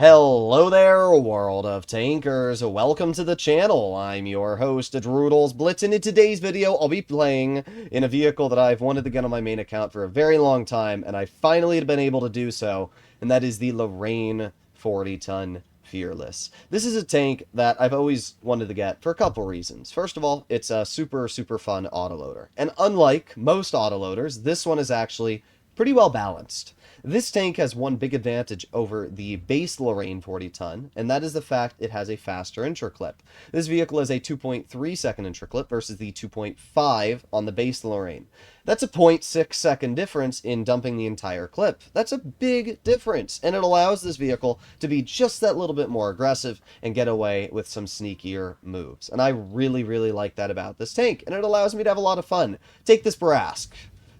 Hello there, world of tankers. Welcome to the channel. I'm your host, Droodles Blitz, and in today's video, I'll be playing in a vehicle that I've wanted to get on my main account for a very long time, and I finally have been able to do so, and that is the Lorraine 40-ton Fearless. This is a tank that I've always wanted to get for a couple reasons. First of all, it's a super fun autoloader, and unlike most autoloaders, this one is actually pretty well balanced. This tank has one big advantage over the base Lorraine 40-ton, and that is the fact it has a faster intraclip. This vehicle has a 2.3 second intraclip versus the 2.5 on the base Lorraine. That's a 0.6 second difference in dumping the entire clip. That's a big difference, and it allows this vehicle to be just that little bit more aggressive and get away with some sneakier moves. And I really like that about this tank, and it allows me to have a lot of fun. Take this Barask.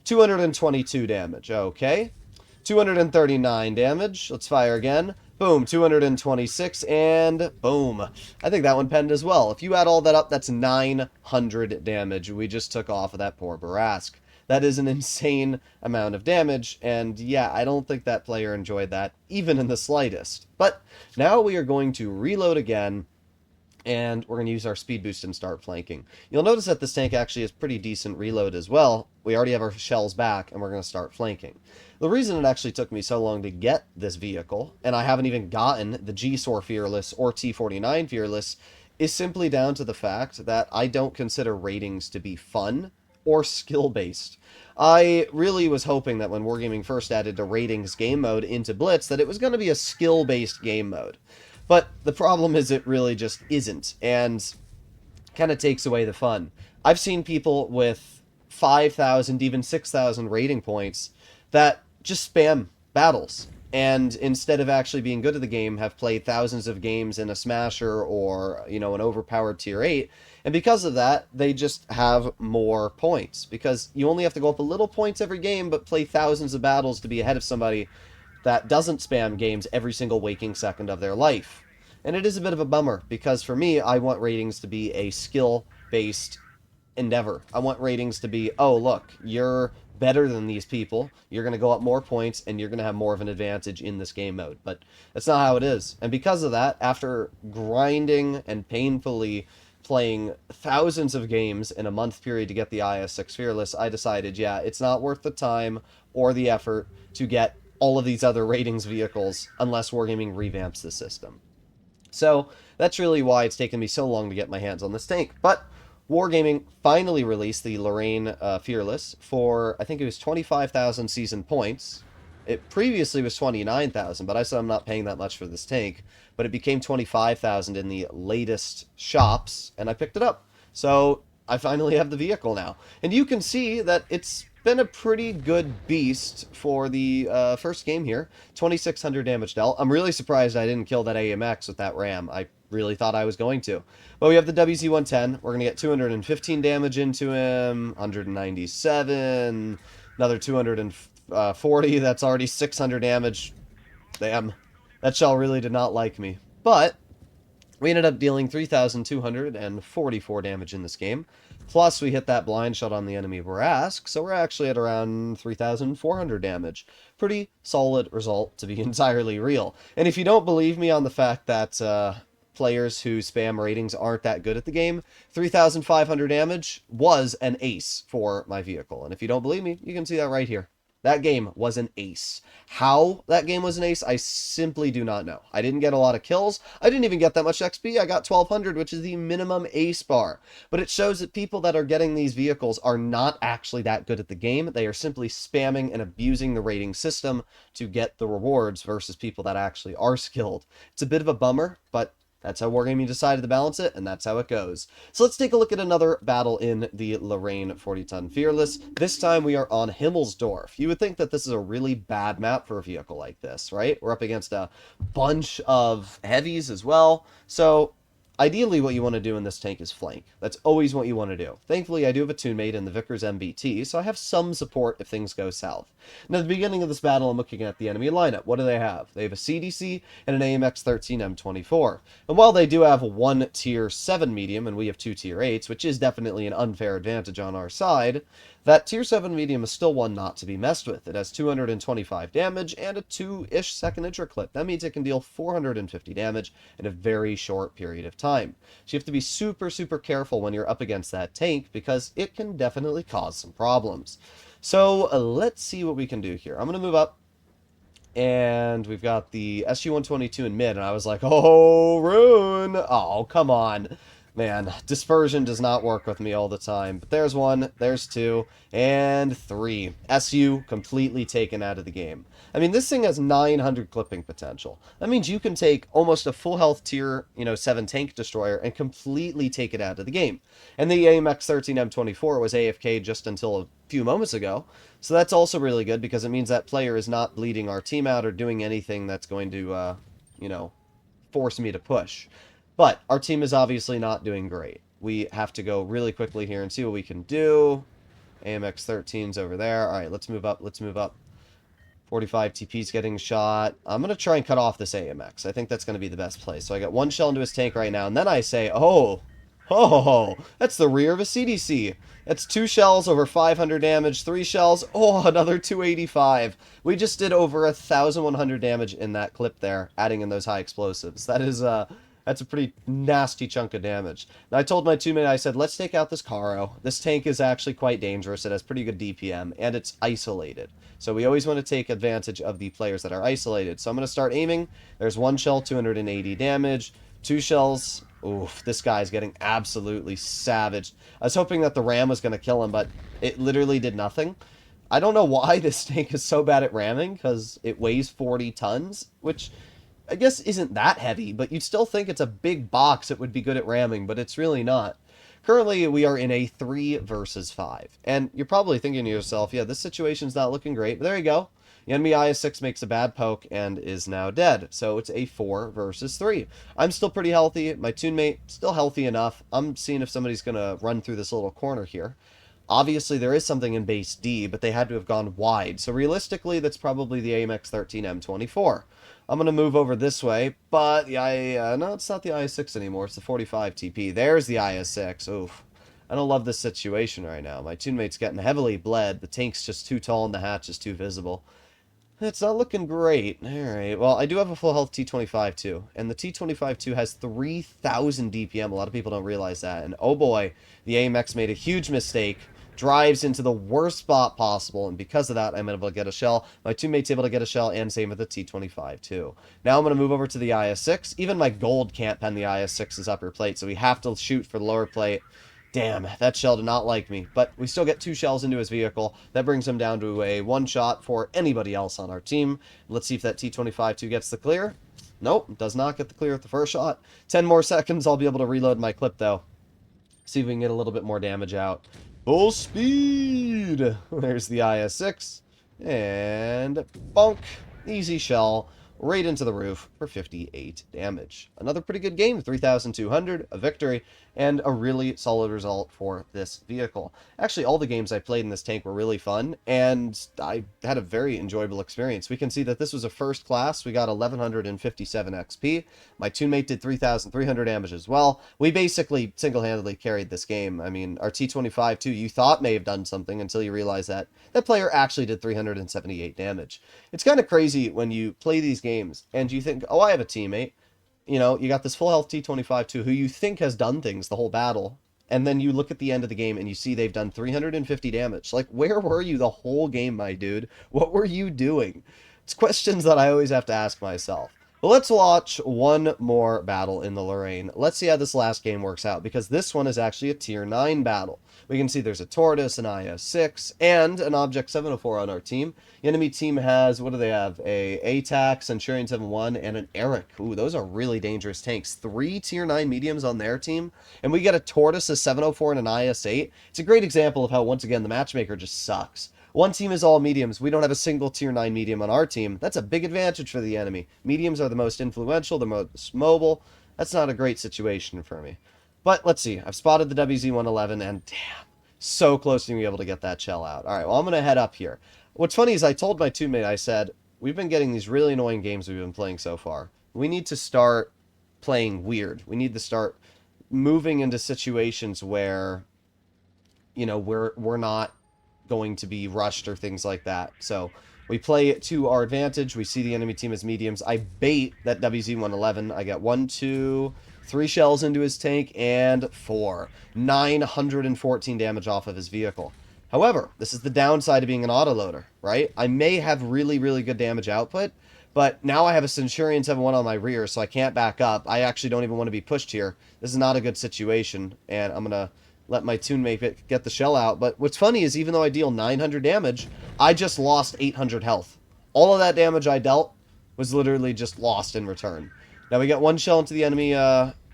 222 damage, okay. 239 damage. Let's fire again. Boom, 226, and boom. I think that one penned as well. If you add all that up, that's 900 damage we just took off of that poor Barask. That is an insane amount of damage, and yeah, I don't think that player enjoyed that, even in the slightest. But now we are going to reload again, and we're going to use our speed boost and start flanking. You'll notice that this tank actually has pretty decent reload as well. We already have our shells back, and we're going to start flanking. The reason it actually took me so long to get this vehicle, and I haven't even gotten the G-SOAR Fearless or T49 Fearless, is simply down to the fact that I don't consider ratings to be fun or skill-based. I really was hoping that when Wargaming first added the ratings game mode into Blitz, that it was going to be a skill-based game mode. But the problem is it really just isn't, and kind of takes away the fun. I've seen people with 5,000, even 6,000 rating points that just spam battles, and instead of actually being good at the game, have played thousands of games in a Smasher or, an overpowered tier 8, and because of that, they just have more points, because you only have to go up a little points every game, but play thousands of battles to be ahead of somebody that doesn't spam games every single waking second of their life. And it is a bit of a bummer, because for me, I want ratings to be a skill-based endeavor. I want ratings to be, oh, look, you're better than these people, you're going to go up more points, and you're going to have more of an advantage in this game mode. But that's not how it is. And because of that, after grinding and painfully playing thousands of games in a month period to get the IS-6 Fearless, I decided, yeah, it's not worth the time or the effort to get all of these other ratings vehicles unless Wargaming revamps the system. So that's really why it's taken me so long to get my hands on this tank. But Wargaming finally released the Lorraine Fearless for, I think it was 25,000 season points. It previously was 29,000, but I said I'm not paying that much for this tank. But it became 25,000 in the latest shops, and I picked it up. So I finally have the vehicle now. And you can see that it's been a pretty good beast for the first game here. 2,600 damage dealt. I'm really surprised I didn't kill that AMX with that RAM. I really thought I was going to. But we have the WZ-110. We're going to get 215 damage into him. 197. Another 240. That's already 600 damage. Damn. That shell really did not like me. But we ended up dealing 3,244 damage in this game. Plus, we hit that blind shot on the enemy Barask, so we're actually at around 3,400 damage. Pretty solid result, to be entirely real. And if you don't believe me on the fact that players who spam ratings aren't that good at the game, 3,500 damage was an ace for my vehicle. And if you don't believe me, you can see that right here. That game was an ace. How that game was an ace, I simply do not know. I didn't get a lot of kills. I didn't even get that much XP. I got 1,200, which is the minimum ace bar. But it shows that people that are getting these vehicles are not actually that good at the game. They are simply spamming and abusing the rating system to get the rewards versus people that actually are skilled. It's a bit of a bummer, but that's how Wargaming decided to balance it, and that's how it goes. So let's take a look at another battle in the Lorraine 40-ton Fearless. This time we are on Himmelsdorf. You would think that this is a really bad map for a vehicle like this, right? We're up against a bunch of heavies as well. So ideally, what you want to do in this tank is flank. That's always what you want to do. Thankfully, I do have a tunmate in the Vickers MBT, so I have some support if things go south. Now, at the beginning of this battle, I'm looking at the enemy lineup. What do they have? They have a CDC and an AMX-13 M24. And while they do have one tier 7 medium and we have two tier 8s, which is definitely an unfair advantage on our side, That tier 7 medium is still one not to be messed with. It has 225 damage and a 2-ish second intro clip. That means it can deal 450 damage in a very short period of time. So you have to be super, super careful when you're up against that tank because it can definitely cause some problems. So let's see what we can do here. I'm going to move up, and we've got the SG-122 in mid, and I was like, oh, Rune! Oh, come on. Man, dispersion does not work with me all the time. But there's one, there's two, and three. SU completely taken out of the game. I mean, this thing has 900 clipping potential. That means you can take almost a full health tier, 7 tank destroyer and completely take it out of the game. And the AMX 13 M24 was AFK just until a few moments ago. So that's also really good because it means that player is not bleeding our team out or doing anything that's going to, force me to push. But our team is obviously not doing great. We have to go really quickly here and see what we can do. AMX 13's over there. All right, let's move up. Let's move up. 45 TP's getting shot. I'm going to try and cut off this AMX. I think that's going to be the best play. So I got one shell into his tank right now, and then I say, oh, that's the rear of a CDC. That's 2 shells over 500 damage, 3 shells, another 285. We just did over 1,100 damage in that clip there, adding in those high explosives. That's a pretty nasty chunk of damage. Now, I told my teammate, I said, let's take out this Caro. This tank is actually quite dangerous. It has pretty good DPM, and it's isolated. So we always want to take advantage of the players that are isolated. So I'm going to start aiming. There's 1 shell, 280 damage. 2 shells. Oof, this guy's getting absolutely savaged. I was hoping that the ram was going to kill him, but it literally did nothing. I don't know why this tank is so bad at ramming, because it weighs 40 tons, which I guess isn't that heavy, but you'd still think it's a big box it would be good at ramming, but it's really not. Currently, we are in a 3 versus 5, and you're probably thinking to yourself, yeah, this situation's not looking great, but there you go. The enemy IS-6 makes a bad poke and is now dead, so it's a 4 versus 3. I'm still pretty healthy, my teammate still healthy enough. I'm seeing if somebody's going to run through this little corner here. Obviously, there is something in base D, but they had to have gone wide, so realistically, that's probably the AMX 13 M24. I'm going to move over this way, but no, it's not the IS-6 anymore. It's the 45 TP. There's the IS-6. Oof. I don't love this situation right now. My teammate's getting heavily bled. The tank's just too tall and the hatch is too visible. It's not looking great. Alright, well, I do have a full health T25 too, and the T25 too has 3,000 DPM. A lot of people don't realize that, and oh boy, the AMX made a huge mistake. Drives into the worst spot possible, and because of that, I'm able to get a shell. My teammate's able to get a shell, and same with the T25 too. Now I'm going to move over to the IS-6. Even my gold can't pen the IS-6's upper plate, so we have to shoot for the lower plate. Damn, that shell did not like me, but we still get 2 shells into his vehicle. That brings him down to a 1 shot for anybody else on our team. Let's see if that T25-2 gets the clear. Nope, does not get the clear at the first shot. 10 more seconds, I'll be able to reload my clip though. See if we can get a little bit more damage out. Full speed! There's the IS-6. And bonk. Easy shell. Right into the roof for 58 damage. Another pretty good game. 3,200, a victory, and a really solid result for this vehicle. Actually, all the games I played in this tank were really fun, and I had a very enjoyable experience. We can see that this was a first class. We got 1,157 XP. My teammate did 3,300 damage as well. We basically single-handedly carried this game. I mean, our T25 too, you thought may have done something until you realize that that player actually did 378 damage. It's kind of crazy when you play these games and you think, oh, I have a teammate. You got this full health T25 too, who you think has done things the whole battle. And then you look at the end of the game and you see they've done 350 damage. Like, where were you the whole game, my dude? What were you doing? It's questions that I always have to ask myself. But let's watch one more battle in the Lorraine. Let's see how this last game works out, because this one is actually a tier 9 battle. We can see there's a Tortoise, an IS-6, and an Object 704 on our team. The enemy team has, what do they have? A ATAC, Centurion 71, and an Eric. Ooh, those are really dangerous tanks. 3 tier 9 mediums on their team, and we get a Tortoise, a 704, and an IS-8. It's a great example of how, once again, the matchmaker just sucks. One team is all mediums. We don't have a single tier 9 medium on our team. That's a big advantage for the enemy. Mediums are the most influential, the most mobile. That's not a great situation for me. But let's see. I've spotted the WZ-111, and damn, so close to being able to get that shell out. All right, well, I'm going to head up here. What's funny is I told my teammate, I said, we've been getting these really annoying games we've been playing so far. We need to start playing weird. We need to start moving into situations where, we're not going to be rushed or things like that. So we play it to our advantage. We see the enemy team as mediums. I bait that WZ-111. I get 1, 2, 3 shells into his tank, and 4. 914 damage off of his vehicle. However, this is the downside of being an autoloader, right? I may have really, really good damage output, but now I have a Centurion 7-1 on my rear, so I can't back up. I actually don't even want to be pushed here. This is not a good situation, and I'm going to let my toonmate get the shell out. But what's funny is even though I deal 900 damage, I just lost 800 health. All of that damage I dealt was literally just lost in return. Now we get 1 shell into the enemy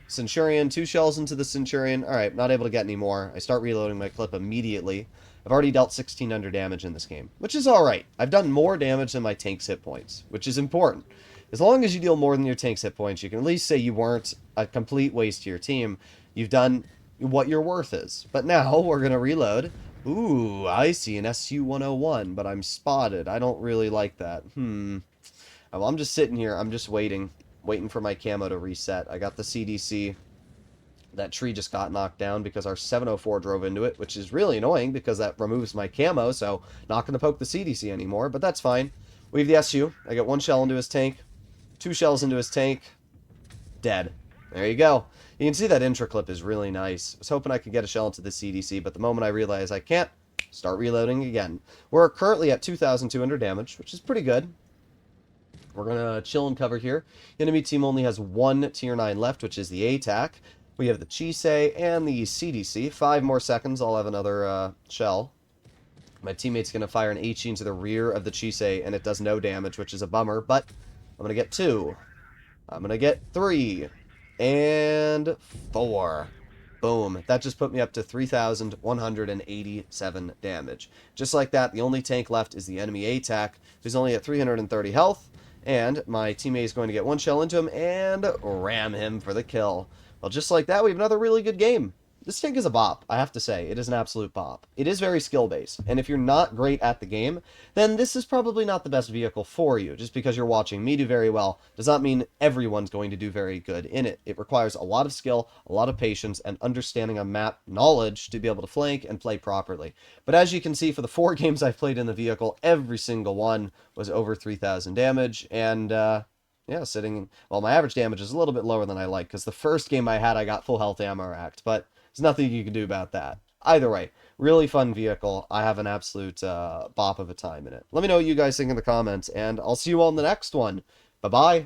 Centurion, 2 shells into the Centurion. Alright, not able to get any more. I start reloading my clip immediately. I've already dealt 1600 damage in this game, which is alright. I've done more damage than my tank's hit points, which is important. As long as you deal more than your tank's hit points, you can at least say you weren't a complete waste to your team. You've done what your worth is. But now we're going to reload. Ooh, I see an SU-101, but I'm spotted. I don't really like that. Well, I'm just sitting here. I'm just waiting for my camo to reset. I got the CDC. That tree just got knocked down because our 704 drove into it, which is really annoying because that removes my camo, so not going to poke the CDC anymore, but that's fine. We have the SU. I get 1 shell into his tank, 2 shells into his tank, dead. There you go. You can see that intro clip is really nice. I was hoping I could get a shell into the CDC, but the moment I realize I can't, start reloading again. We're currently at 2,200 damage, which is pretty good. We're going to chill and cover here. Enemy team only has 1 tier 9 left, which is the A-TAC. We have the Chisei and the CDC. 5 more seconds, I'll have another shell. My teammate's going to fire an HE into the rear of the Chisei, and it does no damage, which is a bummer, but I'm going to get 2. I'm going to get 3. And 4. Boom. That just put me up to 3,187 damage. Just like that, the only tank left is the enemy A-TAC, who's only at 330 health, and my teammate is going to get 1 shell into him and ram him for the kill. Well, just like that, we have another really good game. This tank is a bop, I have to say. It is an absolute bop. It is very skill-based, and if you're not great at the game, then this is probably not the best vehicle for you. Just because you're watching me do very well does not mean everyone's going to do very good in it. It requires a lot of skill, a lot of patience, and understanding of map knowledge to be able to flank and play properly. But as you can see, for the 4 games I've played in the vehicle, every single one was over 3,000 damage, and yeah, well, my average damage is a little bit lower than I like, because the first game I had, I got full health ammo racked, but there's nothing you can do about that. Either way, really fun vehicle. I have an absolute bop of a time in it. Let me know what you guys think in the comments, and I'll see you all in the next one. Bye-bye.